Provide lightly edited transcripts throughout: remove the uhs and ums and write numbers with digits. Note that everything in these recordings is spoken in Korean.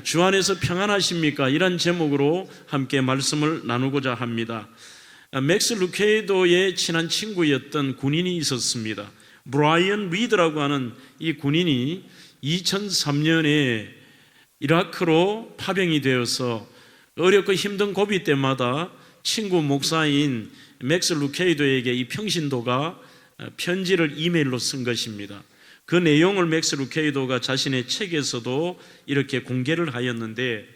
주 안에서 평안하십니까? 이런 제목으로 함께 말씀을 나누고자 합니다. 맥스 루케이도의 친한 친구였던 군인이 있었습니다. 브라이언 리드라고 하는 이 군인이 2003년에 이라크로 파병이 되어서 어렵고 힘든 고비 때마다 친구 목사인 맥스 루케이도에게 이 평신도가 편지를 이메일로 쓴 것입니다. 그 내용을 맥스 루케이도가 자신의 책에서도 이렇게 공개를 하였는데,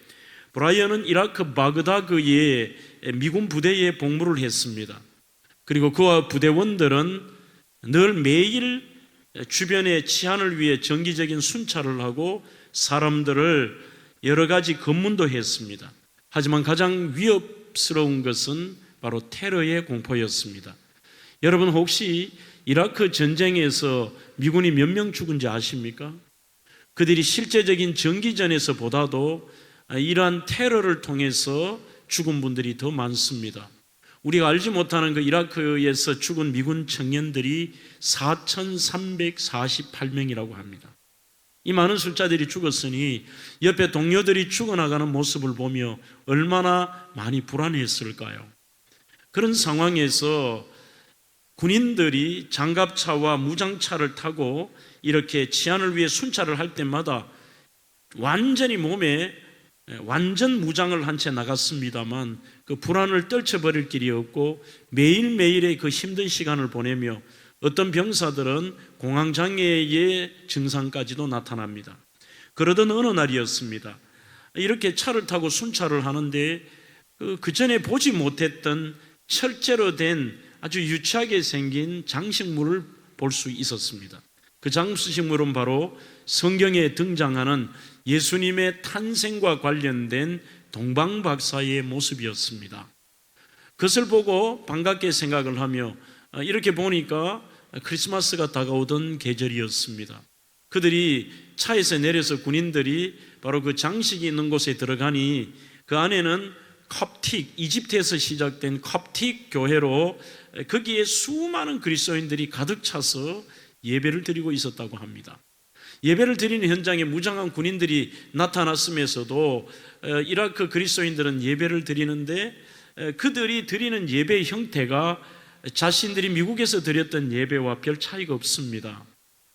브라이언은 이라크 바그다드의 미군 부대에 복무를 했습니다. 그리고 그와 부대원들은 늘 매일 주변의 치안을 위해 정기적인 순찰을 하고 사람들을 여러 가지 검문도 했습니다. 하지만 가장 위협스러운 것은 바로 테러의 공포였습니다. 여러분, 혹시 이라크 전쟁에서 미군이 몇 명 죽은지 아십니까? 그들이 실제적인 전기전에서 보다도 이러한 테러를 통해서 죽은 분들이 더 많습니다. 우리가 알지 못하는 그 이라크에서 죽은 미군 청년들이 4,348명이라고 합니다. 이 많은 숫자들이 죽었으니 옆에 동료들이 죽어나가는 모습을 보며 얼마나 많이 불안했을까요? 그런 상황에서 군인들이 장갑차와 무장차를 타고 이렇게 치안을 위해 순찰을 할 때마다 완전히 몸에 완전 무장을 한 채 나갔습니다만 그 불안을 떨쳐버릴 길이 없고 매일매일의 그 힘든 시간을 보내며 어떤 병사들은 공황장애의 증상까지도 나타납니다. 그러던 어느 날이었습니다. 이렇게 차를 타고 순찰을 하는데 그 전에 보지 못했던 철제로 된 아주 유치하게 생긴 장식물을 볼 수 있었습니다. 그 장식물은 바로 성경에 등장하는 예수님의 탄생과 관련된 동방박사의 모습이었습니다. 그것을 보고 반갑게 생각을 하며 이렇게 보니까 크리스마스가 다가오던 계절이었습니다. 그들이 차에서 내려서 군인들이 바로 그 장식이 있는 곳에 들어가니 그 안에는 콥틱, 이집트에서 시작된 콥틱 교회로 거기에 수많은 그리스도인들이 가득 차서 예배를 드리고 있었다고 합니다. 예배를 드리는 현장에 무장한 군인들이 나타났으면서도 이라크 그리스도인들은 예배를 드리는데 그들이 드리는 예배의 형태가 자신들이 미국에서 드렸던 예배와 별 차이가 없습니다.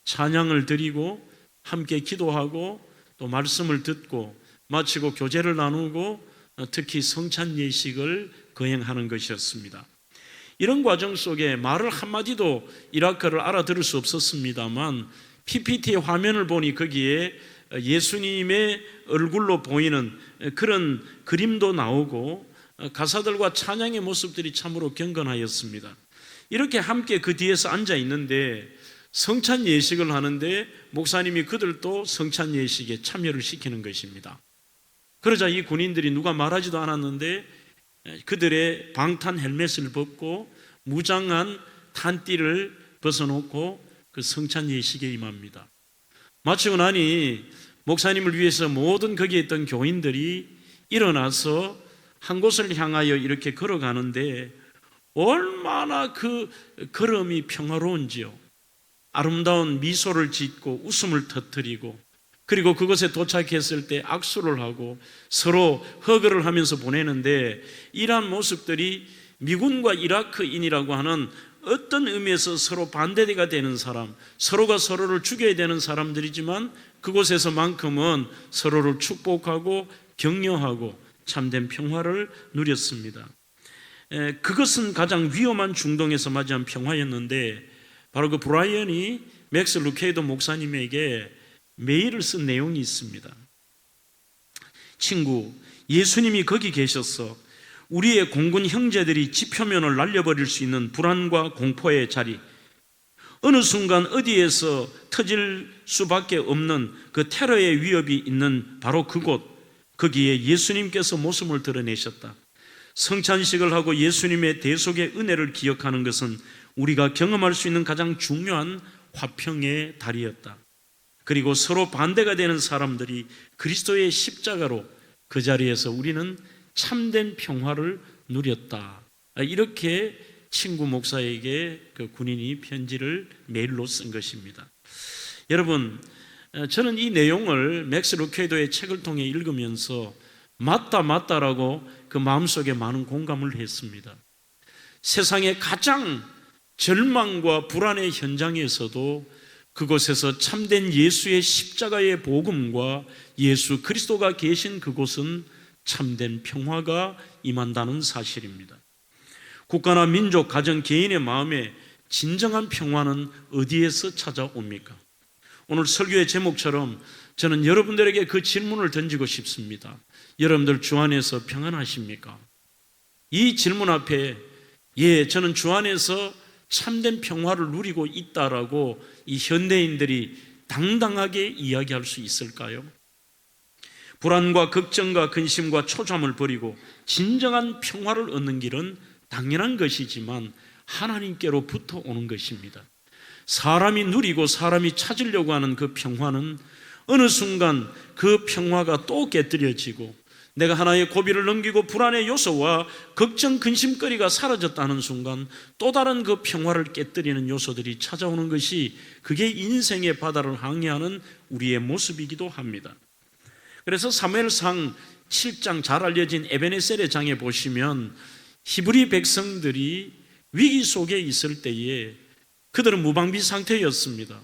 찬양을 드리고 함께 기도하고 또 말씀을 듣고 마치고 교제를 나누고 특히 성찬 예식을 거행하는 것이었습니다. 이런 과정 속에 말을 한마디도 이라크를 알아들을 수 없었습니다만 PPT 화면을 보니 거기에 예수님의 얼굴로 보이는 그런 그림도 나오고 가사들과 찬양의 모습들이 참으로 경건하였습니다. 이렇게 함께 그 뒤에서 앉아 있는데 성찬 예식을 하는데 목사님이 그들도 성찬 예식에 참여를 시키는 것입니다. 그러자 이 군인들이 누가 말하지도 않았는데 그들의 방탄 헬멧을 벗고 무장한 탄띠를 벗어놓고 그 성찬 예식에 임합니다. 마치고 나니 목사님을 위해서 모든 거기에 있던 교인들이 일어나서 한 곳을 향하여 이렇게 걸어가는데 얼마나 그 걸음이 평화로운지요. 아름다운 미소를 짓고 웃음을 터뜨리고 그리고 그곳에 도착했을 때 악수를 하고 서로 허그를 하면서 보내는데 이러한 모습들이 미군과 이라크인이라고 하는 어떤 의미에서 서로 반대가 되는 사람, 서로가 서로를 죽여야 되는 사람들이지만 그곳에서만큼은 서로를 축복하고 격려하고 참된 평화를 누렸습니다. 그것은 가장 위험한 중동에서 맞이한 평화였는데 바로 그 브라이언이 맥스 루케이도 목사님에게 메일을 쓴 내용이 있습니다. 친구, 예수님이 거기 계셔서 우리의 공군 형제들이 지표면을 날려버릴 수 있는 불안과 공포의 자리, 어느 순간 어디에서 터질 수밖에 없는 그 테러의 위협이 있는 바로 그곳, 거기에 예수님께서 모습을 드러내셨다. 성찬식을 하고 예수님의 대속의 은혜를 기억하는 것은 우리가 경험할 수 있는 가장 중요한 화평의 달이었다. 그리고 서로 반대가 되는 사람들이 그리스도의 십자가로 그 자리에서 우리는 참된 평화를 누렸다. 이렇게 친구 목사에게 그 군인이 편지를 메일로 쓴 것입니다. 여러분, 저는 이 내용을 맥스 루케이도의 책을 통해 읽으면서 맞다라고 그 마음속에 많은 공감을 했습니다. 세상의 가장 절망과 불안의 현장에서도 그곳에서 참된 예수의 십자가의 복음과 예수 그리스도가 계신 그곳은 참된 평화가 임한다는 사실입니다. 국가나 민족, 가정, 개인의 마음에 진정한 평화는 어디에서 찾아옵니까? 오늘 설교의 제목처럼 저는 여러분들에게 그 질문을 던지고 싶습니다. 여러분들 주 안에서 평안하십니까? 이 질문 앞에 저는 주 안에서 참된 평화를 누리고 있다라고 이 현대인들이 당당하게 이야기할 수 있을까요? 불안과 걱정과 근심과 초조함을 버리고 진정한 평화를 얻는 길은 당연한 것이지만 하나님께로부터 오는 것입니다. 사람이 누리고 사람이 찾으려고 하는 그 평화는 어느 순간 그 평화가 또 깨뜨려지고 내가 하나의 고비를 넘기고 불안의 요소와 걱정, 근심거리가 사라졌다는 순간 또 다른 그 평화를 깨뜨리는 요소들이 찾아오는 것이 그게 인생의 바다를 항해하는 우리의 모습이기도 합니다. 그래서 사무엘상 7장 잘 알려진 에베네셀의 장에 보시면 히브리 백성들이 위기 속에 있을 때에 그들은 무방비 상태였습니다.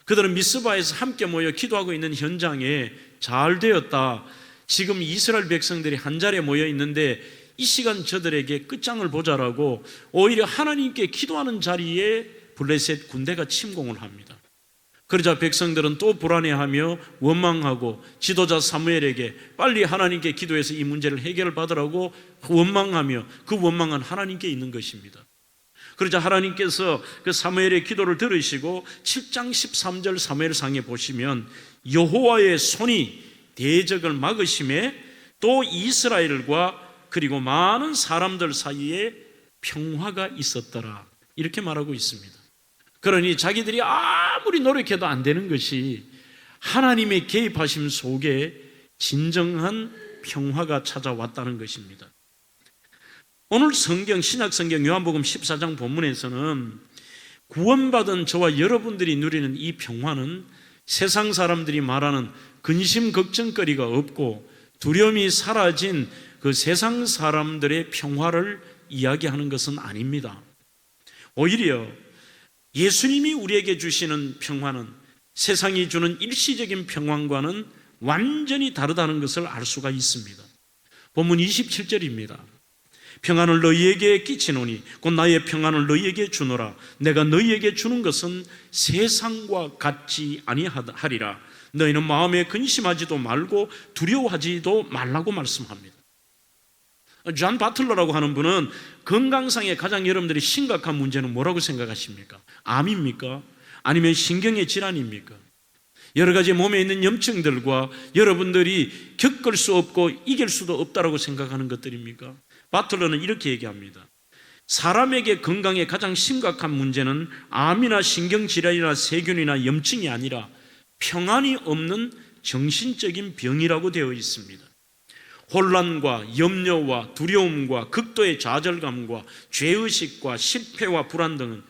그들은 미스바에서 함께 모여 기도하고 있는 현장에 잘 되었다. 지금 이스라엘 백성들이 한자리에 모여 있는데 이 시간 저들에게 끝장을 보자라고 오히려 하나님께 기도하는 자리에 블레셋 군대가 침공을 합니다. 그러자 백성들은 또 불안해하며 원망하고 지도자 사무엘에게 빨리 하나님께 기도해서 이 문제를 해결을 받으라고 원망하며 그 원망은 하나님께 있는 것입니다. 그러자 하나님께서 그 사무엘의 기도를 들으시고 7장 13절 사무엘상에 보시면 여호와의 손이 대적을 막으심에 또 이스라엘과 그리고 많은 사람들 사이에 평화가 있었더라 이렇게 말하고 있습니다. 그러니 자기들이 아무리 노력해도 안 되는 것이 하나님의 개입하심 속에 진정한 평화가 찾아왔다는 것입니다. 오늘 성경, 신약성경 요한복음 14장 본문에서는 구원받은 저와 여러분들이 누리는 이 평화는 세상 사람들이 말하는 근심 걱정거리가 없고 두려움이 사라진 그 세상 사람들의 평화를 이야기하는 것은 아닙니다. 오히려 예수님이 우리에게 주시는 평화는 세상이 주는 일시적인 평안과는 완전히 다르다는 것을 알 수가 있습니다. 본문 27절입니다. 평안을 너희에게 끼치노니 곧 나의 평안을 너희에게 주노라. 내가 너희에게 주는 것은 세상과 같지 아니하리라. 너희는 마음에 근심하지도 말고 두려워하지도 말라고 말씀합니다. 존 바틀러라고 하는 분은 건강상의 가장 여러분들이 심각한 문제는 뭐라고 생각하십니까? 암입니까? 아니면 신경의 질환입니까? 여러 가지 몸에 있는 염증들과 여러분들이 겪을 수 없고 이길 수도 없다라고 생각하는 것들입니까? 바틀러는 이렇게 얘기합니다. 사람에게 건강에 가장 심각한 문제는 암이나 신경질환이나 세균이나 염증이 아니라 평안이 없는 정신적인 병이라고 되어 있습니다. 혼란과 염려와 두려움과 극도의 좌절감과 죄의식과 실패와 불안 등은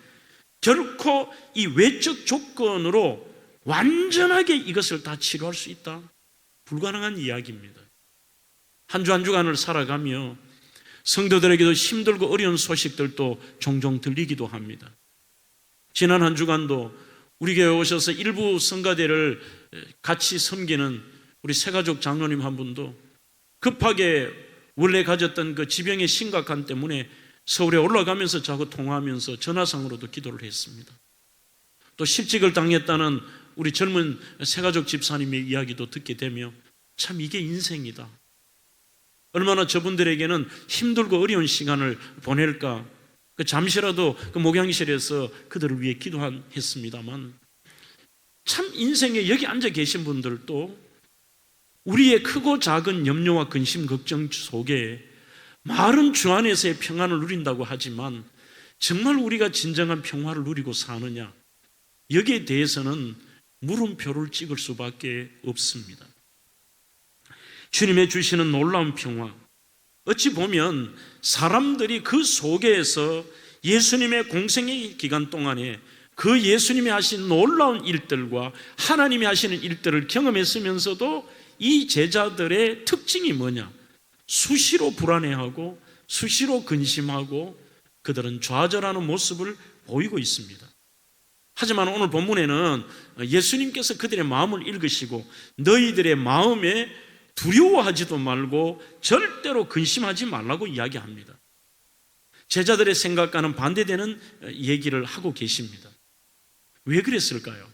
결코 이 외적 조건으로 완전하게 이것을 다 치료할 수 있다? 불가능한 이야기입니다. 한 주 한 주간을 살아가며 성도들에게도 힘들고 어려운 소식들도 종종 들리기도 합니다. 지난 한 주간도 우리 교회에 오셔서 일부 성가대를 같이 섬기는 우리 새가족 장로님 한 분도 급하게 원래 가졌던 그 지병의 심각함 때문에 서울에 올라가면서 저하고 통화하면서 전화상으로도 기도를 했습니다. 또 실직을 당했다는 우리 젊은 새가족 집사님의 이야기도 듣게 되며 참 이게 인생이다. 얼마나 저분들에게는 힘들고 어려운 시간을 보낼까. 잠시라도 그 목양실에서 그들을 위해 기도했습니다만 참 인생에 여기 앉아 계신 분들도 우리의 크고 작은 염려와 근심, 걱정 속에 말은 주 안에서의 평안을 누린다고 하지만 정말 우리가 진정한 평화를 누리고 사느냐, 여기에 대해서는 물음표를 찍을 수밖에 없습니다. 주님의 주시는 놀라운 평화, 어찌 보면 사람들이 그 속에서 예수님의 공생의 기간 동안에 그 예수님이 하신 놀라운 일들과 하나님이 하시는 일들을 경험했으면서도 이 제자들의 특징이 뭐냐? 수시로 불안해하고 수시로 근심하고 그들은 좌절하는 모습을 보이고 있습니다. 하지만 오늘 본문에는 예수님께서 그들의 마음을 읽으시고 너희들의 마음에 두려워하지도 말고 절대로 근심하지 말라고 이야기합니다. 제자들의 생각과는 반대되는 얘기를 하고 계십니다. 왜 그랬을까요?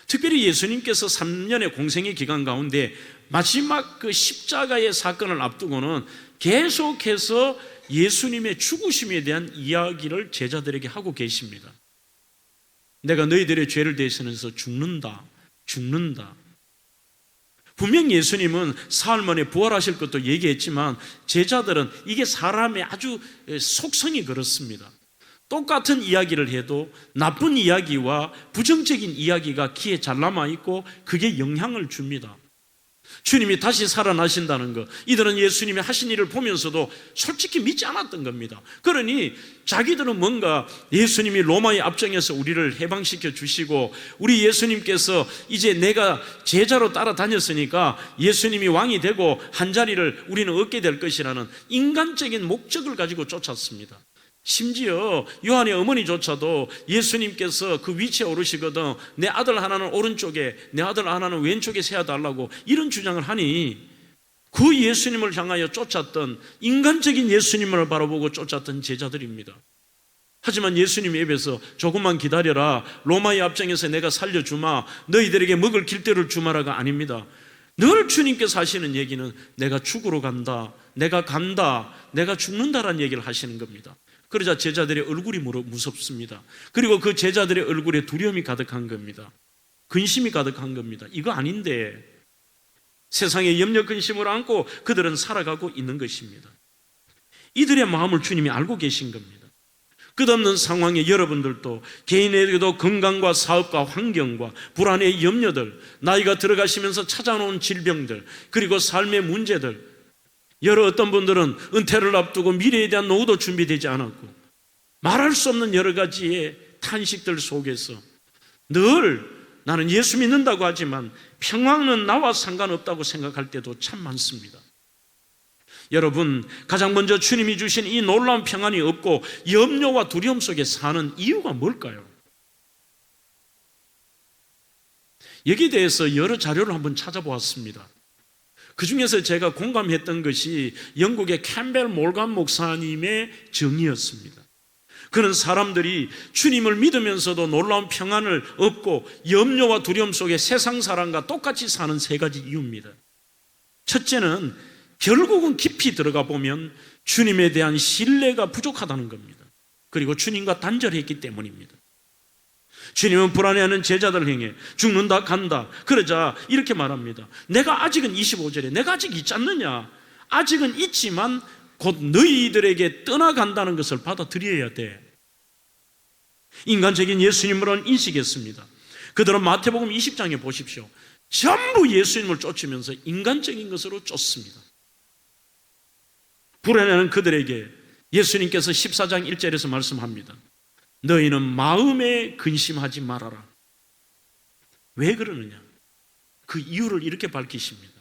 특별히 예수님께서 3년의 공생의 기간 가운데 마지막 그 십자가의 사건을 앞두고는 계속해서 예수님의 죽으심에 대한 이야기를 제자들에게 하고 계십니다. 내가 너희들의 죄를 대신해서 죽는다. 분명 예수님은 사흘 만에 부활하실 것도 얘기했지만 제자들은 이게 사람의 아주 속성이 그렇습니다. 똑같은 이야기를 해도 나쁜 이야기와 부정적인 이야기가 귀에 잘 남아있고 그게 영향을 줍니다. 주님이 다시 살아나신다는 것, 이들은 예수님이 하신 일을 보면서도 솔직히 믿지 않았던 겁니다. 그러니 자기들은 뭔가 예수님이 로마의 압정에서 우리를 해방시켜 주시고 우리 예수님께서 이제 내가 제자로 따라다녔으니까 예수님이 왕이 되고 한 자리를 우리는 얻게 될 것이라는 인간적인 목적을 가지고 쫓았습니다. 심지어 요한의 어머니조차도 예수님께서 그 위치에 오르시거든 내 아들 하나는 오른쪽에 내 아들 하나는 왼쪽에 세워달라고 이런 주장을 하니 그 예수님을 향하여 쫓았던 인간적인 예수님을 바라보고 쫓았던 제자들입니다. 하지만 예수님 입에서 조금만 기다려라, 로마의 압정에서 내가 살려주마, 너희들에게 먹을 길대를 주마라가 아닙니다. 늘 주님께서 하시는 얘기는 내가 죽으러 간다, 내가 간다, 내가 죽는다라는 얘기를 하시는 겁니다. 그러자 제자들의 얼굴이 무섭습니다. 그리고 그 제자들의 얼굴에 두려움이 가득한 겁니다. 근심이 가득한 겁니다. 이거 아닌데 세상에 염려 근심을 안고 그들은 살아가고 있는 것입니다. 이들의 마음을 주님이 알고 계신 겁니다. 끝없는 상황에 여러분들도 개인에게도 건강과 사업과 환경과 불안의 염려들, 나이가 들어가시면서 찾아오는 질병들, 그리고 삶의 문제들, 어떤 분들은 은퇴를 앞두고 미래에 대한 노후도 준비되지 않았고 말할 수 없는 여러 가지의 탄식들 속에서 늘 나는 예수 믿는다고 하지만 평안은 나와 상관없다고 생각할 때도 참 많습니다. 여러분, 가장 먼저 주님이 주신 이 놀라운 평안이 없고 염려와 두려움 속에 사는 이유가 뭘까요? 여기에 대해서 여러 자료를 한번 찾아보았습니다. 그 중에서 제가 공감했던 것이 영국의 캠벨 몰간 목사님의 정의였습니다. 그는 사람들이 주님을 믿으면서도 놀라운 평안을 얻고 염려와 두려움 속에 세상 사람과 똑같이 사는 세 가지 이유입니다. 첫째는 결국은 깊이 들어가 보면 주님에 대한 신뢰가 부족하다는 겁니다. 그리고 주님과 단절했기 때문입니다. 주님은 불안해하는 제자들 향해 죽는다 간다 그러자 이렇게 말합니다. 내가 아직은 25절에 내가 아직 있지 않느냐, 아직은 있지만 곧 너희들에게 떠나간다는 것을 받아들여야 돼. 인간적인 예수님으로는 인식했습니다. 그들은 마태복음 20장에 보십시오. 전부 예수님을 쫓으면서 인간적인 것으로 쫓습니다. 불안해하는 그들에게 예수님께서 14장 1절에서 말씀합니다. 너희는 마음에 근심하지 말아라. 왜 그러느냐? 그 이유를 이렇게 밝히십니다.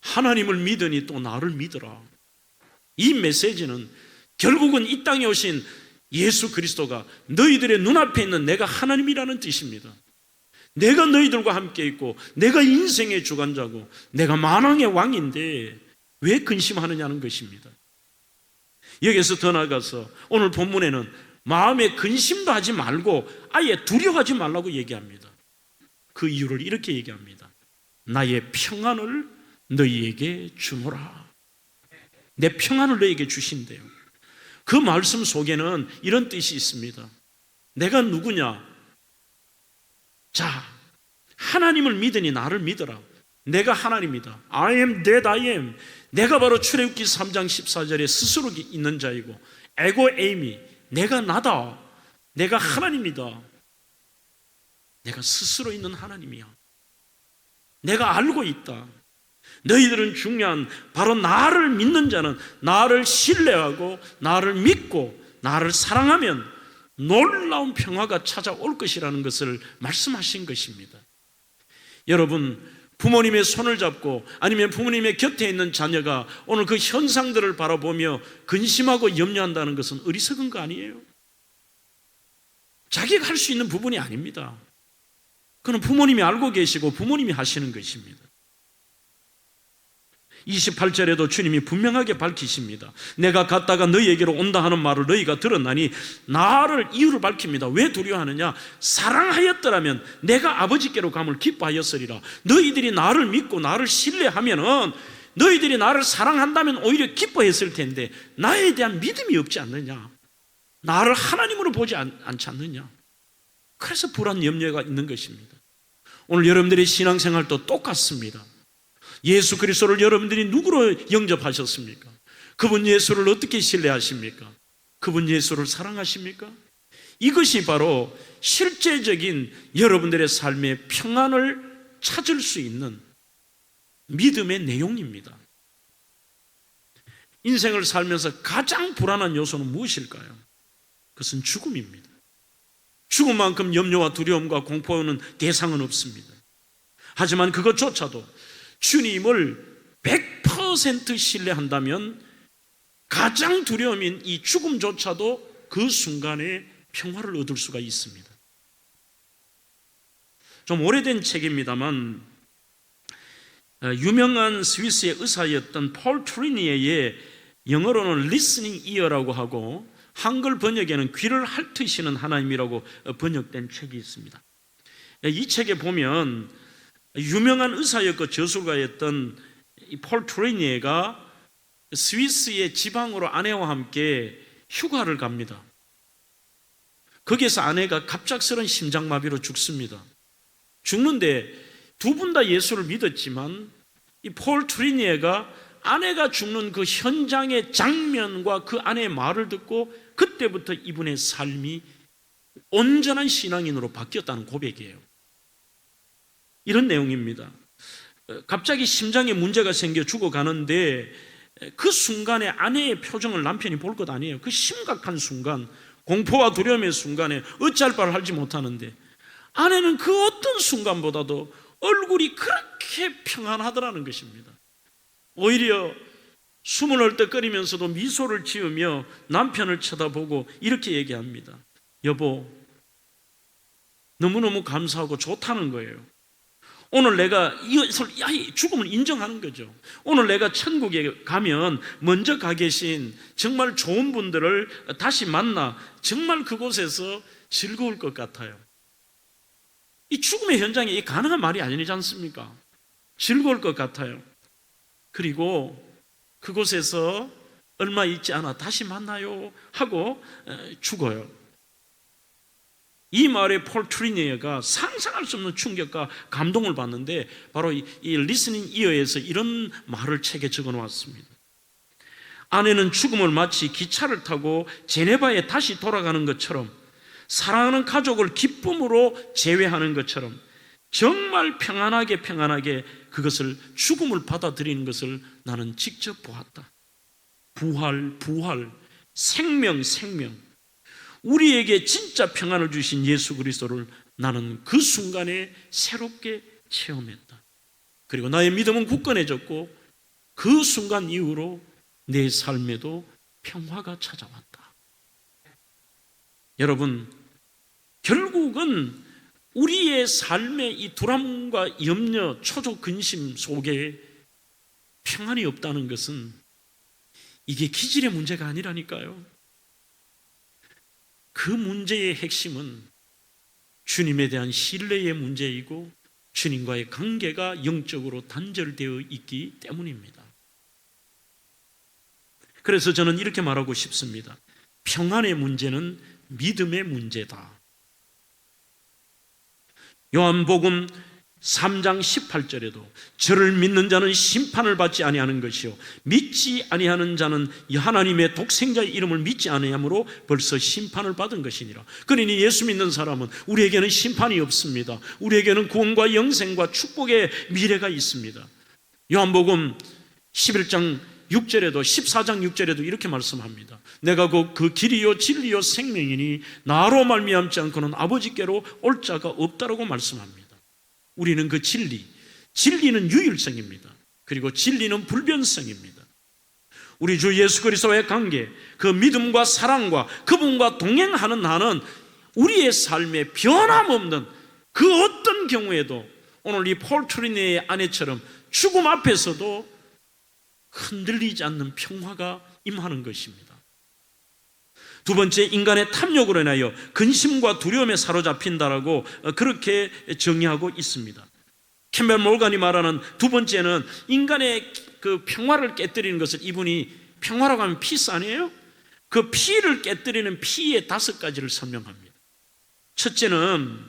하나님을 믿으니 또 나를 믿어라. 이 메시지는 결국은 이 땅에 오신 예수 그리스도가 너희들의 눈앞에 있는 내가 하나님이라는 뜻입니다. 내가 너희들과 함께 있고 내가 인생의 주관자고 내가 만왕의 왕인데 왜 근심하느냐는 것입니다. 여기서 더 나아가서 오늘 본문에는 마음에 근심도 하지 말고 아예 두려워하지 말라고 얘기합니다. 그 이유를 이렇게 얘기합니다. 나의 평안을 너희에게 주노라. 내 평안을 너희에게 주신대요. 그 말씀 속에는 이런 뜻이 있습니다. 내가 누구냐? 자, 하나님을 믿으니 나를 믿어라. 내가 하나님이다. I am that I am. 내가 바로 출애굽기 3장 14절에 스스로 있는 자이고 에고 에이미, 내가 나다. 내가 하나님이다. 내가 스스로 있는 하나님이야. 내가 알고 있다. 너희들은 중요한 바로 나를 믿는 자는 나를 신뢰하고 나를 믿고 나를 사랑하면 놀라운 평화가 찾아올 것이라는 것을 말씀하신 것입니다. 여러분, 부모님의 손을 잡고 아니면 부모님의 곁에 있는 자녀가 오늘 그 현상들을 바라보며 근심하고 염려한다는 것은 어리석은 거 아니에요? 자기가 할 수 있는 부분이 아닙니다. 그건 부모님이 알고 계시고 부모님이 하시는 것입니다. 28절에도 주님이 분명하게 밝히십니다. 내가 갔다가 너희에게로 온다 하는 말을 너희가 들었나니, 나를 이유를 밝힙니다. 왜 두려워하느냐? 사랑하였더라면 내가 아버지께로 감을 기뻐하였으리라. 너희들이 나를 믿고 나를 신뢰하면은, 너희들이 나를 사랑한다면 오히려 기뻐했을 텐데 나에 대한 믿음이 없지 않느냐? 나를 하나님으로 보지 않지 않느냐? 그래서 불안 염려가 있는 것입니다. 오늘 여러분들의 신앙생활도 똑같습니다. 예수 그리스도를 여러분들이 누구로 영접하셨습니까? 그분 예수를 어떻게 신뢰하십니까? 그분 예수를 사랑하십니까? 이것이 바로 실제적인 여러분들의 삶의 평안을 찾을 수 있는 믿음의 내용입니다. 인생을 살면서 가장 불안한 요소는 무엇일까요? 그것은 죽음입니다. 죽음만큼 염려와 두려움과 공포하는 대상은 없습니다. 하지만 그것조차도 주님을 100% 신뢰한다면 가장 두려움인 이 죽음조차도 그 순간에 평화를 얻을 수가 있습니다. 좀 오래된 책입니다만 유명한 스위스의 의사였던 폴 트리니에의 영어로는 listening ear라고 하고 한글 번역에는 귀를 핥으시는 하나님이라고 번역된 책이 있습니다. 이 책에 보면 유명한 의사였고 저술가였던 폴 트리니에가 스위스의 지방으로 아내와 함께 휴가를 갑니다. 거기에서 아내가 갑작스런 심장마비로 죽습니다. 죽는데 두 분 다 예수를 믿었지만 이 폴 트리니에가 아내가 죽는 그 현장의 장면과 그 아내의 말을 듣고 그때부터 이분의 삶이 온전한 신앙인으로 바뀌었다는 고백이에요. 이런 내용입니다. 갑자기 심장에 문제가 생겨 죽어가는데 그 순간에 아내의 표정을 남편이 볼 것 아니에요. 그 심각한 순간, 공포와 두려움의 순간에 어찌할 바를 알지 못하는데 아내는 그 어떤 순간보다도 얼굴이 그렇게 평안하더라는 것입니다. 오히려 숨을 헐떡거리면서도 미소를 지으며 남편을 쳐다보고 이렇게 얘기합니다. 여보, 너무너무 감사하고 좋다는 거예요. 오늘 내가 죽음을 인정하는 거죠. 오늘 내가 천국에 가면 먼저 가 계신 정말 좋은 분들을 다시 만나 정말 그곳에서 즐거울 것 같아요. 이 죽음의 현장에 이 가능한 말이 아니지 않습니까? 즐거울 것 같아요. 그리고 그곳에서 얼마 있지 않아 다시 만나요 하고 죽어요. 이 말에 폴 트리니에가 상상할 수 없는 충격과 감동을 받는데 바로 이 리스닝 이어에서 이런 말을 책에 적어 놓았습니다. 아내는 죽음을 마치 기차를 타고 제네바에 다시 돌아가는 것처럼, 사랑하는 가족을 기쁨으로 재회하는 것처럼 정말 평안하게 그것을 죽음을 받아들이는 것을 나는 직접 보았다. 부활, 생명. 우리에게 진짜 평안을 주신 예수 그리스도를 나는 그 순간에 새롭게 체험했다. 그리고 나의 믿음은 굳건해졌고 그 순간 이후로 내 삶에도 평화가 찾아왔다. 여러분, 결국은 우리의 삶의 이 불안과 염려, 초조 근심 속에 평안이 없다는 것은 이게 기질의 문제가 아니라니까요. 그 문제의 핵심은 주님에 대한 신뢰의 문제이고 주님과의 관계가 영적으로 단절되어 있기 때문입니다. 그래서 저는 이렇게 말하고 싶습니다. 평안의 문제는 믿음의 문제다. 요한복음 3장 18절에도 저를 믿는 자는 심판을 받지 아니하는 것이요 믿지 아니하는 자는 하나님의 독생자의 이름을 믿지 아니하므로 벌써 심판을 받은 것이니라. 그러니 예수 믿는 사람은 우리에게는 심판이 없습니다. 우리에게는 구원과 영생과 축복의 미래가 있습니다. 요한복음 11장 6절에도 14장 6절에도 이렇게 말씀합니다. 내가 그 길이요 진리요 생명이니 나로 말미암지 않고는 아버지께로 올 자가 없다라고 말씀합니다. 우리는 그 진리는 유일성입니다. 그리고 진리는 불변성입니다. 우리 주 예수 그리스도의 관계, 그 믿음과 사랑과 그분과 동행하는 나는 우리의 삶에 변함없는 그 어떤 경우에도 오늘 이 폴 트리니의 아내처럼 죽음 앞에서도 흔들리지 않는 평화가 임하는 것입니다. 두 번째, 인간의 탐욕으로 인하여 근심과 두려움에 사로잡힌다라고 그렇게 정의하고 있습니다. 캠벨 몰간이 말하는 두 번째는 인간의 그 평화를 깨뜨리는 것을 이분이 평화라고 하면 피스 아니에요? 그 피를 깨뜨리는 피의 5가지를 설명합니다. 첫째는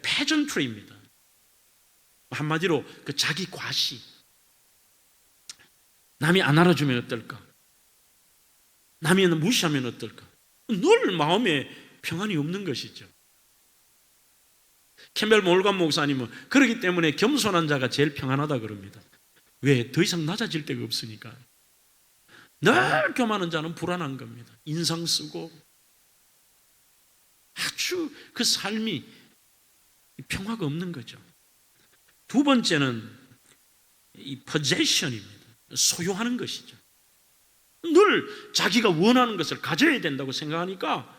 패전트리입니다. 한마디로 그 자기 과시. 남이 안 알아주면 어떨까? 남이 무시하면 어떨까? 늘 마음에 평안이 없는 것이죠. 캠벨 몰간 목사님은 그렇기 때문에 겸손한 자가 제일 평안하다 그럽니다. 왜? 더 이상 낮아질 데가 없으니까. 늘 교만한 자는 불안한 겁니다. 인상 쓰고 아주 그 삶이 평화가 없는 거죠. 두 번째는 이 possession입니다. 소유하는 것이죠. 늘 자기가 원하는 것을 가져야 된다고 생각하니까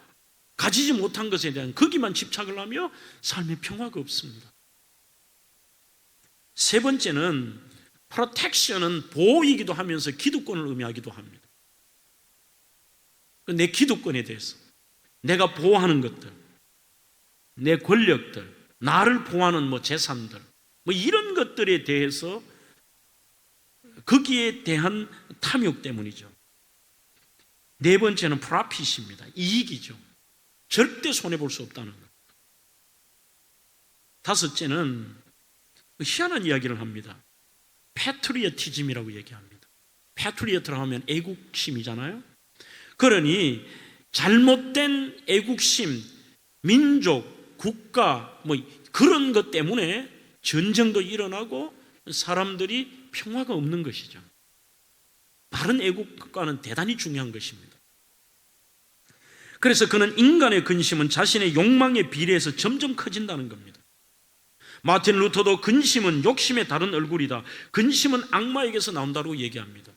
가지지 못한 것에 대한 거기만 집착을 하며 삶의 평화가 없습니다. 세 번째는 protection은 보호이기도 하면서 기득권을 의미하기도 합니다. 내 기득권에 대해서 내가 보호하는 것들, 내 권력들, 나를 보호하는 재산들, 이런 것들에 대해서 거기에 대한 탐욕 때문이죠. 네 번째는 프라핏입니다. 이익이죠. 절대 손해볼 수 없다는 것. 다섯째는 희한한 이야기를 합니다. 패트리어티즘이라고 얘기합니다. 패트리어트라고 하면 애국심이잖아요. 그러니 잘못된 애국심, 민족, 국가 그런 것 때문에 전쟁도 일어나고 사람들이 평화가 없는 것이죠. 바른 애국과는 대단히 중요한 것입니다. 그래서 그는 인간의 근심은 자신의 욕망에 비례해서 점점 커진다는 겁니다. 마틴 루터도 근심은 욕심의 다른 얼굴이다. 근심은 악마에게서 나온다고 얘기합니다.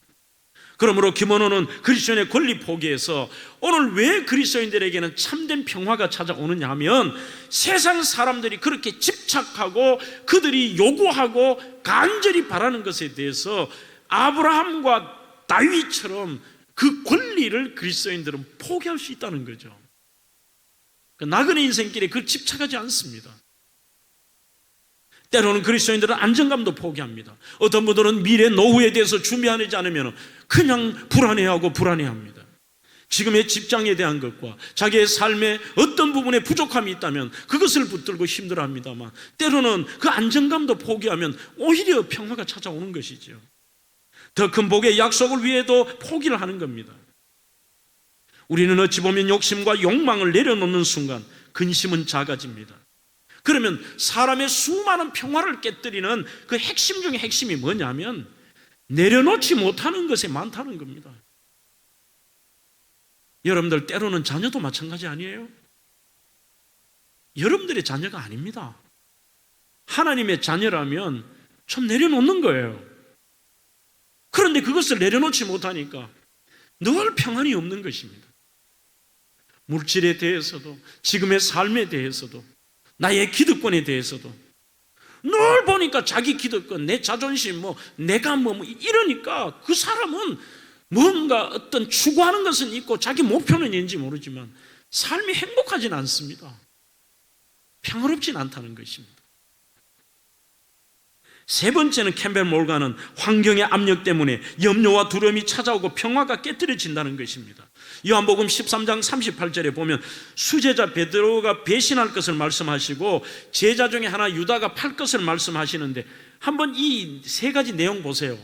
그러므로 김원호는 그리스도인의 권리 포기해서 오늘 왜 그리스도인들에게는 참된 평화가 찾아오느냐 하면 세상 사람들이 그렇게 집착하고 그들이 요구하고 간절히 바라는 것에 대해서 아브라함과 다윗처럼 그 권리를 그리스도인들은 포기할 수 있다는 거죠. 나그네 인생길에 그걸 집착하지 않습니다. 때로는 그리스도인들은 안정감도 포기합니다. 어떤 분들은 미래 노후에 대해서 준비하지 않으면 그냥 불안해합니다. 지금의 직장에 대한 것과 자기의 삶에 어떤 부분에 부족함이 있다면 그것을 붙들고 힘들어합니다만 때로는 그 안정감도 포기하면 오히려 평화가 찾아오는 것이죠. 더 큰 복의 약속을 위해도 포기를 하는 겁니다. 우리는 어찌 보면 욕심과 욕망을 내려놓는 순간 근심은 작아집니다. 그러면 사람의 수많은 평화를 깨뜨리는 그 핵심 중에 핵심이 뭐냐면 내려놓지 못하는 것에 많다는 겁니다. 여러분들 때로는 자녀도 마찬가지 아니에요? 여러분들의 자녀가 아닙니다. 하나님의 자녀라면 좀 내려놓는 거예요. 그런데 그것을 내려놓지 못하니까 늘 평안이 없는 것입니다. 물질에 대해서도 지금의 삶에 대해서도 나의 기득권에 대해서도 늘 보니까 자기 기득권, 내 자존심, 내가 이러니까 그 사람은 뭔가 어떤 추구하는 것은 있고 자기 목표는 있는지 모르지만 삶이 행복하진 않습니다. 평화롭진 않다는 것입니다. 세 번째는 캠벨 몰간은 환경의 압력 때문에 염려와 두려움이 찾아오고 평화가 깨뜨려진다는 것입니다. 요한복음 13장 38절에 보면 수제자 베드로가 배신할 것을 말씀하시고 제자 중에 하나 유다가 팔 것을 말씀하시는데 한번 이 세 가지 내용 보세요.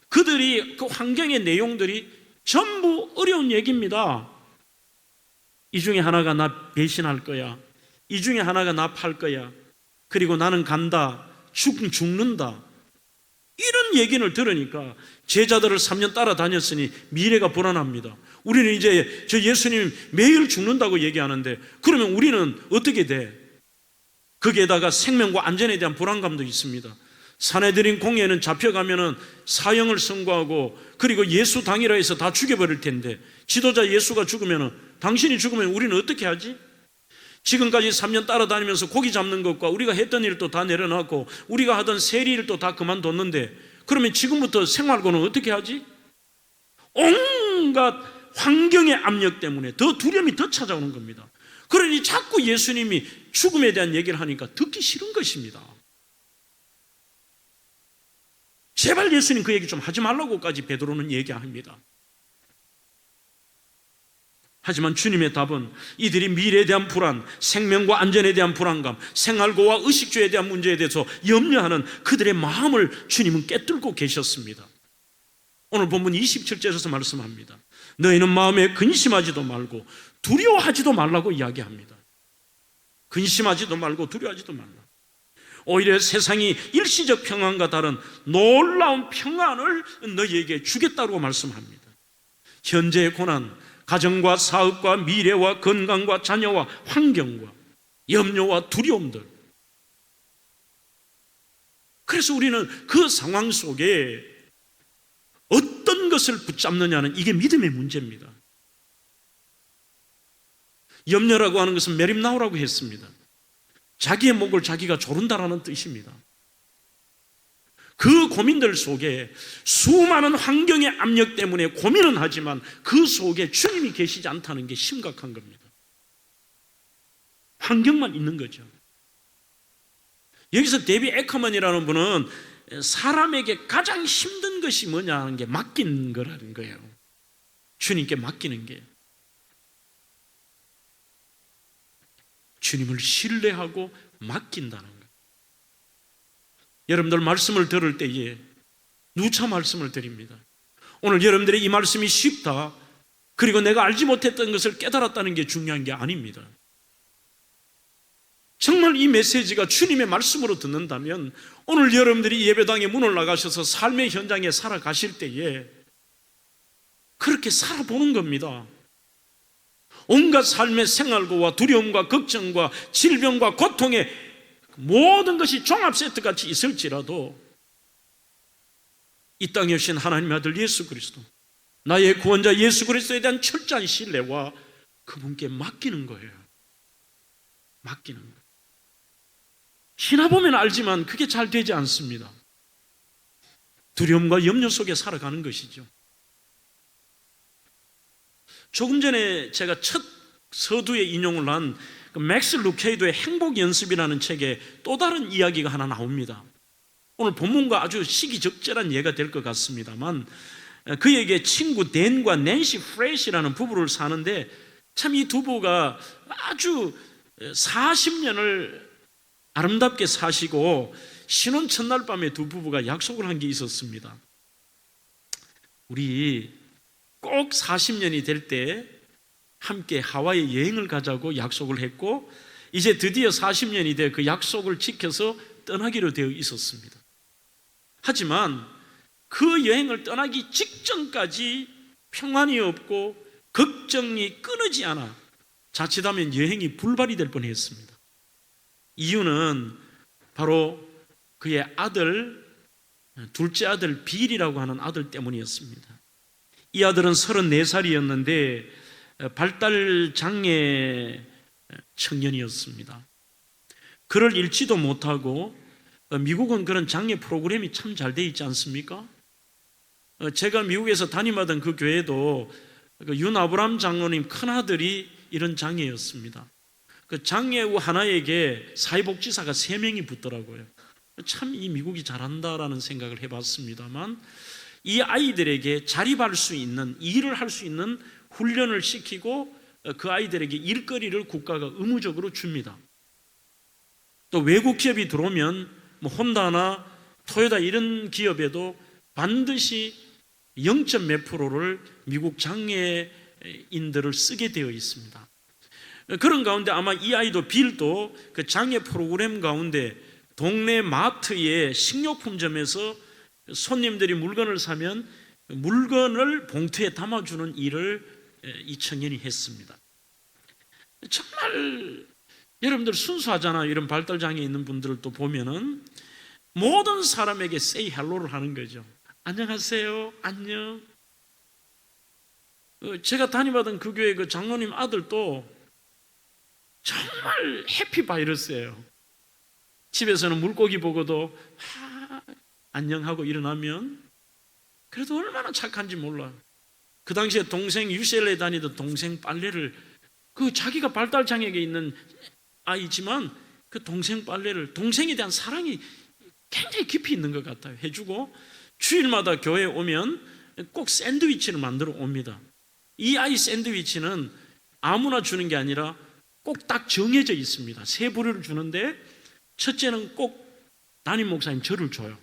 그들이 그 환경의 내용들이 전부 어려운 얘기입니다. 이 중에 하나가 나 배신할 거야. 이 중에 하나가 나 팔 거야. 그리고 나는 간다. 죽는다. 이런 얘기를 들으니까 제자들을 3년 따라다녔으니 미래가 불안합니다. 우리는 이제 저 예수님 매일 죽는다고 얘기하는데 그러면 우리는 어떻게 돼? 거기에다가 생명과 안전에 대한 불안감도 있습니다. 산헤드린 공회는 잡혀가면은 사형을 선고하고 그리고 예수 당이라 해서 다 죽여버릴 텐데 지도자 예수가 죽으면은 당신이 죽으면 우리는 어떻게 하지? 지금까지 3년 따라다니면서 고기 잡는 것과 우리가 했던 일도 다 내려놨고 우리가 하던 세리 일도 다 그만뒀는데 그러면 지금부터 생활고는 어떻게 하지? 온갖 환경의 압력 때문에 더 두려움이 더 찾아오는 겁니다. 그러니 자꾸 예수님이 죽음에 대한 얘기를 하니까 듣기 싫은 것입니다. 제발 예수님 그 얘기 좀 하지 말라고까지 베드로는 얘기합니다. 하지만 주님의 답은 이들이 미래에 대한 불안, 생명과 안전에 대한 불안감, 생활고와 의식주에 대한 문제에 대해서 염려하는 그들의 마음을 주님은 깨뚫고 계셨습니다. 오늘 본문 27절에서 말씀합니다. 너희는 마음에 근심하지도 말고 두려워하지도 말라고 이야기합니다. 근심하지도 말고 두려워하지도 말라. 오히려 세상이 일시적 평안과 다른 놀라운 평안을 너희에게 주겠다고 말씀합니다. 현재의 고난, 가정과 사업과 미래와 건강과 자녀와 환경과 염려와 두려움들. 그래서 우리는 그 상황 속에 어떤 것을 붙잡느냐는 이게 믿음의 문제입니다. 염려라고 하는 것은 메림나오라고 했습니다. 자기의 목을 자기가 조른다라는 뜻입니다. 그 고민들 속에 수많은 환경의 압력 때문에 고민은 하지만 그 속에 주님이 계시지 않다는 게 심각한 겁니다. 환경만 있는 거죠. 여기서 데비 에커먼이라는 분은 사람에게 가장 힘든 것이 뭐냐 하는 게 맡긴 거라는 거예요. 주님께 맡기는 게. 주님을 신뢰하고 맡긴다는 거예요. 여러분들 말씀을 들을 때에 누차 말씀을 드립니다. 오늘 여러분들의 이 말씀이 쉽다, 그리고 내가 알지 못했던 것을 깨달았다는 게 중요한 게 아닙니다. 정말 이 메시지가 주님의 말씀으로 듣는다면 오늘 여러분들이 예배당에 문을 나가셔서 삶의 현장에 살아가실 때에 그렇게 살아보는 겁니다. 온갖 삶의 생활고와 두려움과 걱정과 질병과 고통의 모든 것이 종합 세트같이 있을지라도 이 땅에 오신 하나님의 아들 예수 그리스도, 나의 구원자 예수 그리스도에 대한 철저한 신뢰와 그분께 맡기는 거예요. 맡기는 거예요. 지나보면 알지만 그게 잘 되지 않습니다. 두려움과 염려 속에 살아가는 것이죠. 조금 전에 제가 첫 서두에 인용을 한 그 맥스 루케이도의 행복연습이라는 책에 또 다른 이야기가 하나 나옵니다. 오늘 본문과 아주 시기적절한 예가 될 것 같습니다만 그에게 친구 댄과 낸시 프레시라는 부부를 사는데 참 이 두 부가 아주 40년을 아름답게 사시고 신혼 첫날 밤에 두 부부가 약속을 한 게 있었습니다. 우리 꼭 40년이 될 때 함께 하와이 여행을 가자고 약속을 했고 이제 드디어 40년이 돼 그 약속을 지켜서 떠나기로 되어 있었습니다. 하지만 그 여행을 떠나기 직전까지 평안이 없고 걱정이 끊이지 않아 자칫하면 여행이 불발이 될 뻔했습니다. 이유는 바로 그의 아들, 둘째 아들 빌이라고 하는 아들 때문이었습니다. 이 아들은 34살이었는데 발달 장애 청년이었습니다. 글을 읽지도 못하고 미국은 그런 장애 프로그램이 참 잘 돼 있지 않습니까? 제가 미국에서 담임하던 그 교회도 그 윤 아브람 장로님 큰아들이 이런 장애였습니다. 그 장애우 하나에게 사회복지사가 3명이 붙더라고요. 참 이 미국이 잘한다라는 생각을 해봤습니다만 이 아이들에게 자립할 수 있는, 일을 할 수 있는 훈련을 시키고 그 아이들에게 일거리를 국가가 의무적으로 줍니다. 또 외국 기업이 들어오면 뭐 혼다나 토요타 이런 기업에도 반드시 0. 몇 프로를 미국 장애인들을 쓰게 되어 있습니다. 그런 가운데 아마 이 아이도 빌도 그 장애 프로그램 가운데 동네 마트의 식료품점에서 손님들이 물건을 사면 물건을 봉투에 담아주는 일을 이 청년이 했습니다. 정말 여러분들 순수하잖아요. 이런 발달장애 있는 분들도 보면은 모든 사람에게 say hello를 하는 거죠. 안녕하세요, 안녕. 제가 다니던 그 교회 그 장로님 아들도 정말 해피 바이러스예요. 집에서는 물고기 보고도 안녕하고 일어나면 그래도 얼마나 착한지 몰라. 그 당시에 동생 UCLA 다니던 동생 빨래를 그 자기가 발달장애가 있는 아이지만 그 동생 빨래를 동생에 대한 사랑이 굉장히 깊이 있는 것 같아요. 해주고 주일마다 교회에 오면 꼭 샌드위치를 만들어 옵니다. 이 아이 샌드위치는 아무나 주는 게 아니라 꼭 딱 정해져 있습니다. 세 부류를 주는데 첫째는 꼭 담임 목사님 저를 줘요.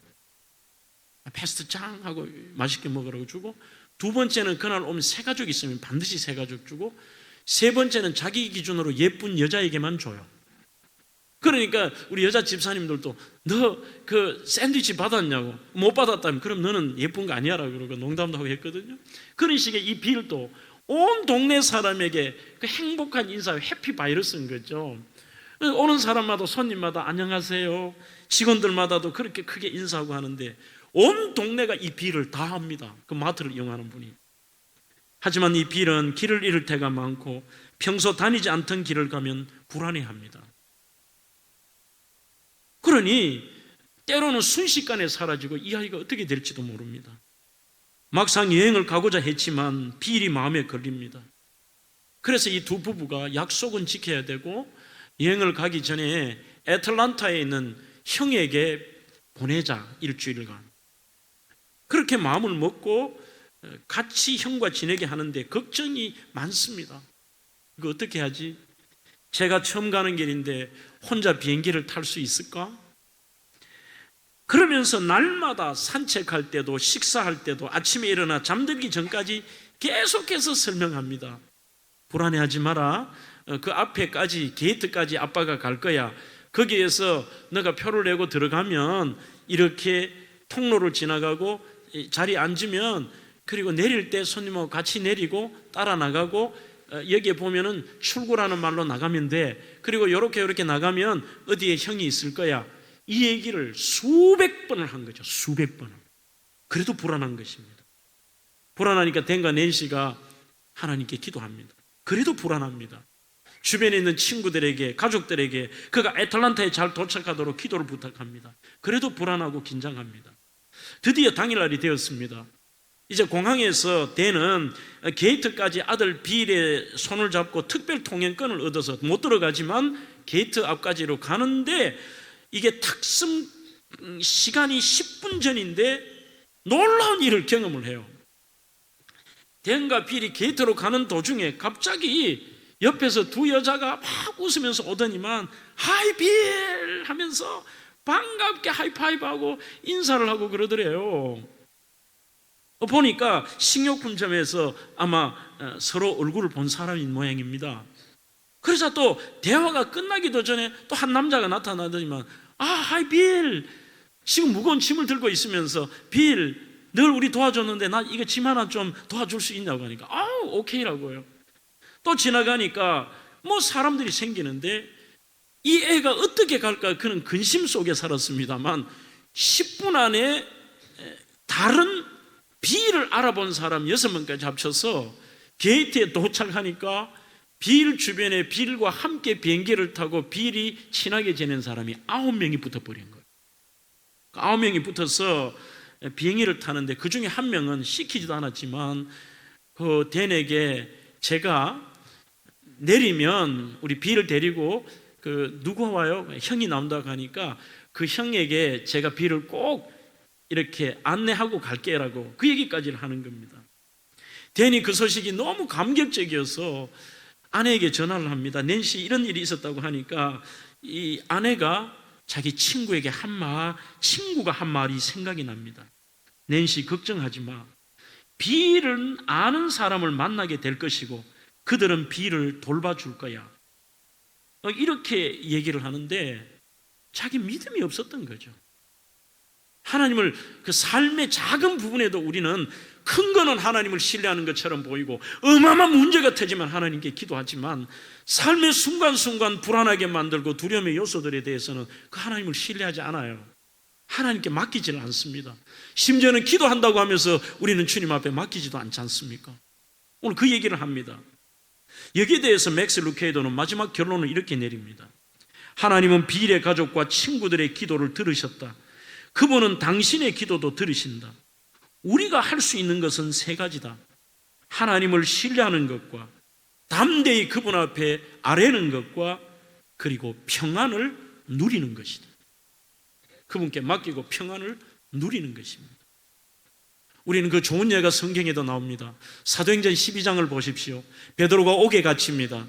패스트 짱 하고 맛있게 먹으라고 주고, 두 번째는 그날 오면 세 가족 있으면 반드시 세 가족 주고, 세 번째는 자기 기준으로 예쁜 여자에게만 줘요. 그러니까 우리 여자 집사님들도 너 그 샌드위치 받았냐고, 못 받았다면 그럼 너는 예쁜 거 아니야라고 그러고 농담도 하고 했거든요. 그런 식의 이 빌도 온 동네 사람에게 그 행복한 인사, 해피 바이러스인 거죠. 오는 사람마다 손님마다 안녕하세요, 직원들마다도 그렇게 크게 인사하고 하는데 온 동네가 이 빌을 다 합니다. 그 마트를 이용하는 분이. 하지만 이 빌은 길을 잃을 때가 많고 평소 다니지 않던 길을 가면 불안해합니다. 그러니 때로는 순식간에 사라지고 이 아이가 어떻게 될지도 모릅니다. 막상 여행을 가고자 했지만 빌이 마음에 걸립니다. 그래서 이 두 부부가 약속은 지켜야 되고 여행을 가기 전에 애틀란타에 있는 형에게 보내자, 일주일간. 그렇게 마음을 먹고 같이 형과 지내게 하는데 걱정이 많습니다. 이거 어떻게 하지? 제가 처음 가는 길인데 혼자 비행기를 탈 수 있을까? 그러면서 날마다 산책할 때도 식사할 때도 아침에 일어나 잠들기 전까지 계속해서 설명합니다. 불안해하지 마라. 그 앞에까지, 게이트까지 아빠가 갈 거야. 거기에서 너가 표를 내고 들어가면 이렇게 통로를 지나가고 자리에 앉으면, 그리고 내릴 때 손님하고 같이 내리고 따라 나가고, 여기에 보면은 출구라는 말로 나가면 돼. 그리고 이렇게 나가면 어디에 형이 있을 거야. 이 얘기를 수백 번을 한 거죠. 수백 번을. 그래도 불안한 것입니다. 불안하니까 댄과 낸시가 하나님께 기도합니다. 그래도 불안합니다. 주변에 있는 친구들에게, 가족들에게 그가 애틀란타에 잘 도착하도록 기도를 부탁합니다. 그래도 불안하고 긴장합니다. 드디어 당일날이 되었습니다. 이제 공항에서 댄은 게이트까지 아들 빌의 손을 잡고 특별 통행권을 얻어서 못 들어가지만 게이트 앞까지로 가는데, 이게 탁슨 시간이 10분 전인데 놀라운 일을 경험을 해요. 댄과 빌이 게이트로 가는 도중에 갑자기 옆에서 두 여자가 막 웃으면서 오더니만 하이 빌 하면서 반갑게 하이파이브하고 인사를 하고 그러더래요. 보니까 식료품점에서 아마 서로 얼굴을 본 사람인 모양입니다. 그래서 또 대화가 끝나기도 전에 또 한 남자가 나타나더니만 하이 빌, 지금 무거운 짐을 들고 있으면서 빌, 늘 우리 도와줬는데 나 이거 짐 하나 좀 도와줄 수 있냐고 하니까 오케이라고요. 또 지나가니까 뭐 사람들이 생기는데 이 애가 어떻게 갈까 그는 근심 속에 살았습니다만 10분 안에 다른 빌을 알아본 사람 6명까지 합쳐서 게이트에 도착하니까 빌 주변에 빌과 함께 비행기를 타고 빌이 친하게 지낸 사람이 9명이 붙어버린 거예요. 9명이 붙어서 비행기를 타는데 그 중에 한 명은 시키지도 않았지만 그 댄에게 제가 내리면 우리 빌을 데리고 그 누구 와요? 형이 나온다고 하니까 그 형에게 제가 빌을 꼭 이렇게 안내하고 갈게라고 그 얘기까지를 하는 겁니다. 댄이 그 소식이 너무 감격적이어서 아내에게 전화를 합니다. 낸시 이런 일이 있었다고 하니까 이 아내가 자기 친구에게 친구가 한 말이 생각이 납니다. 낸시 걱정하지 마. 빌은 아는 사람을 만나게 될 것이고 그들은 빌을 돌봐줄 거야. 이렇게 얘기를 하는데 자기 믿음이 없었던 거죠. 하나님을 그 삶의 작은 부분에도 우리는 큰 거는 하나님을 신뢰하는 것처럼 보이고 어마어마한 문제가 터지면 하나님께 기도하지만 삶의 순간순간 불안하게 만들고 두려움의 요소들에 대해서는 그 하나님을 신뢰하지 않아요. 하나님께 맡기지를 않습니다. 심지어는 기도한다고 하면서 우리는 주님 앞에 맡기지도 않지 않습니까? 오늘 그 얘기를 합니다. 여기에 대해서 맥스 루케이도는 마지막 결론을 이렇게 내립니다. 하나님은 비일의 가족과 친구들의 기도를 들으셨다. 그분은 당신의 기도도 들으신다. 우리가 할 수 있는 것은 세 가지다. 하나님을 신뢰하는 것과 담대히 그분 앞에 아뢰는 것과 그리고 평안을 누리는 것이다. 그분께 맡기고 평안을 누리는 것입니다. 우리는 그 좋은 예가 성경에도 나옵니다. 사도행전 12장을 보십시오. 베드로가 옥에 갇힙니다.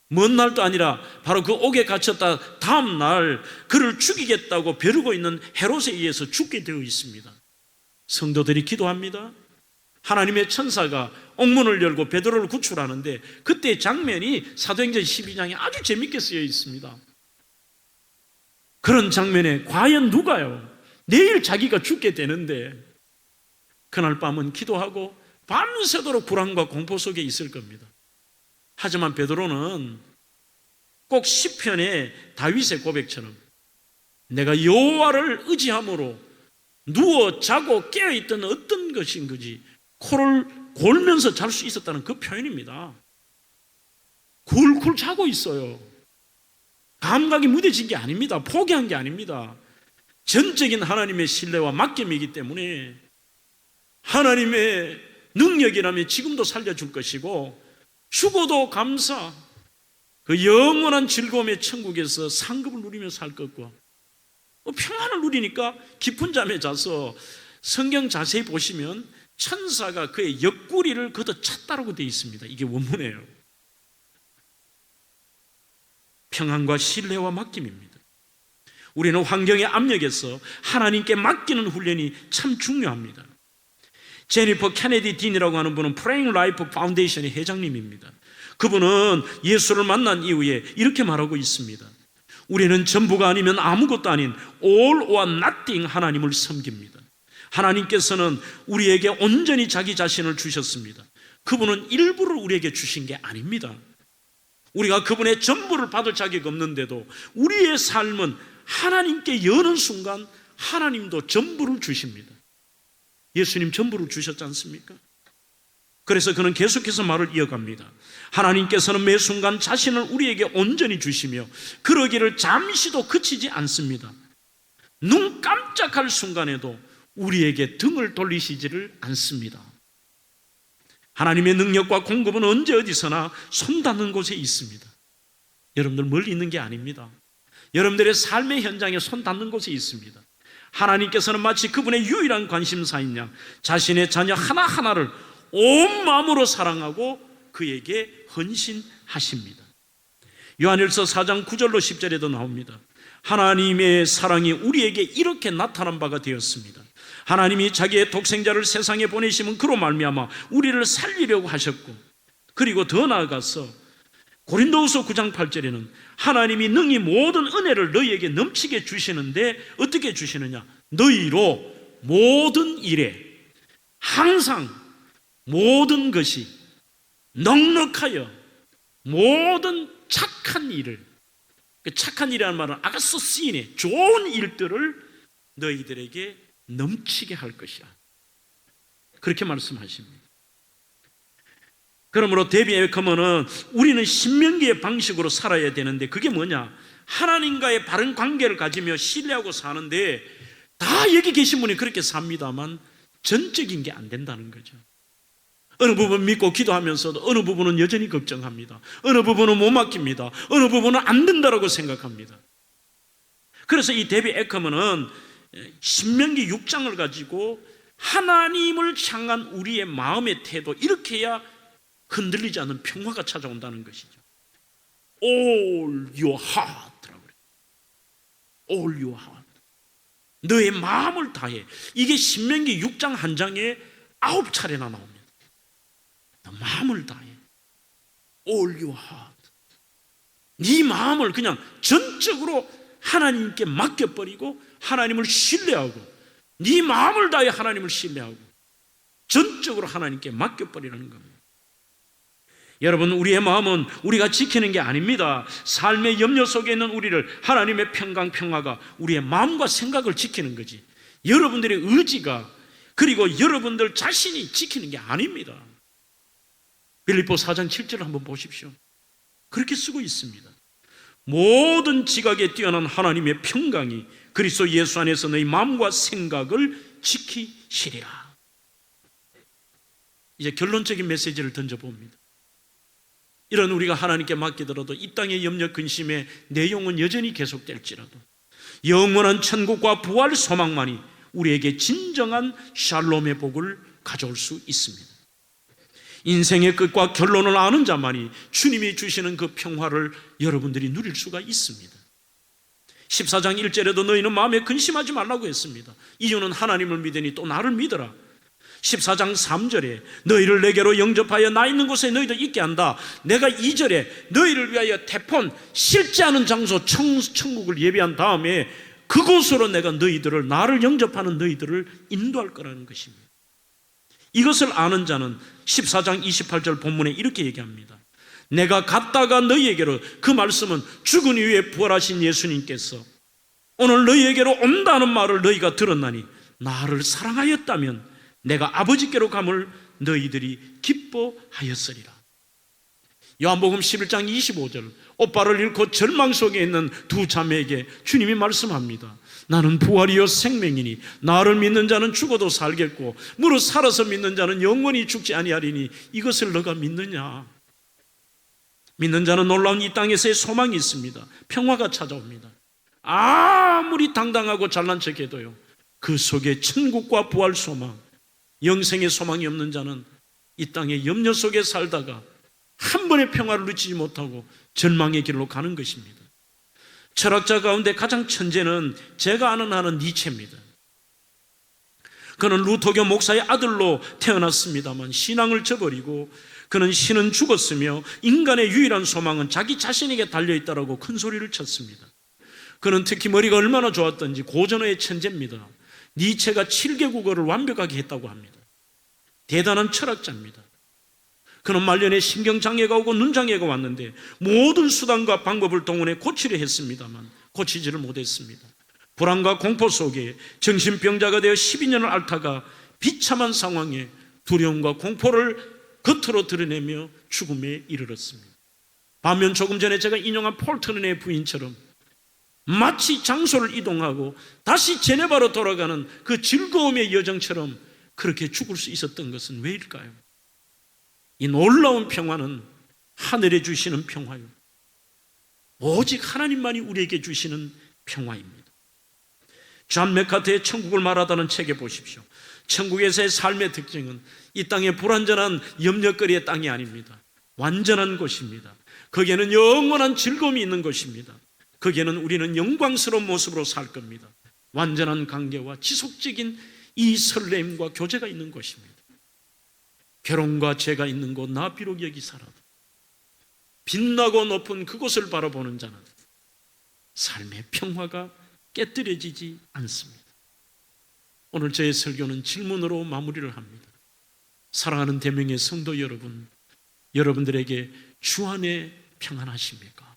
먼 날도 아니라 바로 그 옥에 갇혔다 다음 날 그를 죽이겠다고 벼르고 있는 헤롯에 의해서 죽게 되어 있습니다. 성도들이 기도합니다. 하나님의 천사가 옥문을 열고 베드로를 구출하는데 그때 장면이 사도행전 12장에 아주 재밌게 쓰여 있습니다. 그런 장면에 과연 누가요? 내일 자기가 죽게 되는데 그날 밤은 기도하고 밤새도록 불안과 공포 속에 있을 겁니다. 하지만 베드로는 꼭 시편의 다윗의 고백처럼 내가 여호와를 의지함으로 누워 자고 깨어있던 어떤 것인 거지 코를 골면서 잘 수 있었다는 그 표현입니다. 굴굴 자고 있어요. 감각이 무뎌진 게 아닙니다. 포기한 게 아닙니다. 전적인 하나님의 신뢰와 맡김이기 때문에 하나님의 능력이라면 지금도 살려줄 것이고 죽어도 감사, 그 영원한 즐거움의 천국에서 상급을 누리며 살 것과 평안을 누리니까 깊은 잠에 자서 성경 자세히 보시면 천사가 그의 옆구리를 걷어찼다라고 되어 있습니다. 이게 원문이에요. 평안과 신뢰와 맡김입니다. 우리는 환경의 압력에서 하나님께 맡기는 훈련이 참 중요합니다. 제니퍼 케네디 딘이라고 하는 분은 프레잉 라이프 파운데이션의 회장님입니다. 그분은 예수를 만난 이후에 이렇게 말하고 있습니다. 우리는 전부가 아니면 아무것도 아닌 all or nothing 하나님을 섬깁니다. 하나님께서는 우리에게 온전히 자기 자신을 주셨습니다. 그분은 일부를 우리에게 주신 게 아닙니다. 우리가 그분의 전부를 받을 자격이 없는데도 우리의 삶은 하나님께 여는 순간 하나님도 전부를 주십니다. 예수님 전부를 주셨지 않습니까? 그래서 그는 계속해서 말을 이어갑니다. 하나님께서는 매 순간 자신을 우리에게 온전히 주시며 그러기를 잠시도 그치지 않습니다. 눈 깜짝할 순간에도 우리에게 등을 돌리시지를 않습니다. 하나님의 능력과 공급은 언제 어디서나 손 닿는 곳에 있습니다. 여러분들 멀리 있는 게 아닙니다. 여러분들의 삶의 현장에 손 닿는 곳에 있습니다. 하나님께서는 마치 그분의 유일한 관심사인 양 자신의 자녀 하나하나를 온 마음으로 사랑하고 그에게 헌신하십니다. 요한일서 4장 9절로 10절에도 나옵니다. 하나님의 사랑이 우리에게 이렇게 나타난 바가 되었습니다. 하나님이 자기의 독생자를 세상에 보내심은 그로 말미암아 우리를 살리려고 하셨고, 그리고 더 나아가서 고린도후서 9장 8절에는 하나님이 능히 모든 은혜를 너희에게 넘치게 주시는데 어떻게 주시느냐? 너희로 모든 일에 항상 모든 것이 넉넉하여 모든 착한 일을, 착한 일이라는 말은 아가소시인의 좋은 일들을 너희들에게 넘치게 할 것이야. 그렇게 말씀하십니다. 그러므로 데비 에커먼은 우리는 신명기의 방식으로 살아야 되는데 그게 뭐냐? 하나님과의 바른 관계를 가지며 신뢰하고 사는데 다 여기 계신 분이 그렇게 삽니다만 전적인 게 안 된다는 거죠. 어느 부분 믿고 기도하면서도 어느 부분은 여전히 걱정합니다. 어느 부분은 못 맡깁니다. 어느 부분은 안 된다라고 생각합니다. 그래서 이 데비 에커먼은 신명기 6장을 가지고 하나님을 향한 우리의 마음의 태도, 이렇게 해야 흔들리지 않는 평화가 찾아온다는 것이죠. All your heart라고 그래요. All your heart. 너의 마음을 다해. 이게 신명기 6장 한 장에 9차례나 나옵니다. 마음을 다해. All your heart. 네 마음을 그냥 전적으로 하나님께 맡겨버리고 하나님을 신뢰하고 네 마음을 다해 하나님을 신뢰하고 전적으로 하나님께 맡겨버리라는 겁니다. 여러분, 우리의 마음은 우리가 지키는 게 아닙니다. 삶의 염려 속에 있는 우리를 하나님의 평강, 평화가 우리의 마음과 생각을 지키는 거지, 여러분들의 의지가, 그리고 여러분들 자신이 지키는 게 아닙니다. 빌립보 4장 7절을 한번 보십시오. 그렇게 쓰고 있습니다. 모든 지각에 뛰어난 하나님의 평강이 그리스도 예수 안에서 너희 마음과 생각을 지키시리라. 이제 결론적인 메시지를 던져봅니다. 이런 우리가 하나님께 맡기더라도 이 땅의 염려 근심의 내용은 여전히 계속될지라도 영원한 천국과 부활 소망만이 우리에게 진정한 샬롬의 복을 가져올 수 있습니다. 인생의 끝과 결론을 아는 자만이 주님이 주시는 그 평화를 여러분들이 누릴 수가 있습니다. 14장 1절에도 너희는 마음에 근심하지 말라고 했습니다. 이유는 하나님을 믿으니 또 나를 믿어라. 14장 3절에 너희를 내게로 영접하여 나 있는 곳에 너희도 있게 한다. 내가 2절에 너희를 위하여 태폰, 싫지 않은 장소 천국을 예비한 다음에 그곳으로 내가 너희들을, 나를 영접하는 너희들을 인도할 거라는 것입니다. 이것을 아는 자는 14장 28절 본문에 이렇게 얘기합니다. 내가 갔다가 너희에게로, 그 말씀은 죽은 이후에 부활하신 예수님께서 오늘 너희에게로 온다는 말을 너희가 들었나니 나를 사랑하였다면 내가 아버지께로 감을 너희들이 기뻐하였으리라. 요한복음 11장 25절, 오빠를 잃고 절망 속에 있는 두 자매에게 주님이 말씀합니다. 나는 부활이요 생명이니 나를 믿는 자는 죽어도 살겠고 무릇 살아서 믿는 자는 영원히 죽지 아니하리니 이것을 너가 믿느냐? 믿는 자는 놀라운 이 땅에서의 소망이 있습니다. 평화가 찾아옵니다. 아무리 당당하고 잘난 척해도요, 그 속에 천국과 부활 소망, 영생의 소망이 없는 자는 이 땅의 염려 속에 살다가 한 번의 평화를 누리지 못하고 절망의 길로 가는 것입니다. 철학자 가운데 가장 천재는 제가 아는 한은 니체입니다. 그는 루터교 목사의 아들로 태어났습니다만 신앙을 저버리고 그는 신은 죽었으며 인간의 유일한 소망은 자기 자신에게 달려있다라고 큰 소리를 쳤습니다. 그는 특히 머리가 얼마나 좋았던지 고전어의 천재입니다. 니체가 7개 국어를 완벽하게 했다고 합니다. 대단한 철학자입니다. 그는 말년에 신경장애가 오고 눈장애가 왔는데 모든 수단과 방법을 동원해 고치려 했습니다만 고치지를 못했습니다. 불안과 공포 속에 정신병자가 되어 12년을 앓다가 비참한 상황에 두려움과 공포를 겉으로 드러내며 죽음에 이르렀습니다. 반면 조금 전에 제가 인용한 폴 트런의 부인처럼 마치 장소를 이동하고 다시 제네바로 돌아가는 그 즐거움의 여정처럼 그렇게 죽을 수 있었던 것은 왜일까요? 이 놀라운 평화는 하늘에 주시는 평화요, 오직 하나님만이 우리에게 주시는 평화입니다. 존 맥카트의 천국을 말하다는 책에 보십시오. 천국에서의 삶의 특징은 이 땅의 불완전한 염려거리의 땅이 아닙니다. 완전한 곳입니다. 거기에는 영원한 즐거움이 있는 것입니다. 거기에는 우리는 영광스러운 모습으로 살 겁니다. 완전한 관계와 지속적인 이 설렘과 교제가 있는 것입니다. 괴로움과 죄가 있는 곳 나 비록 여기 살아도 빛나고 높은 그곳을 바라보는 자는 삶의 평화가 깨뜨려지지 않습니다. 오늘 저의 설교는 질문으로 마무리를 합니다. 사랑하는 대명의 성도 여러분, 여러분들에게 주 안에 평안하십니까?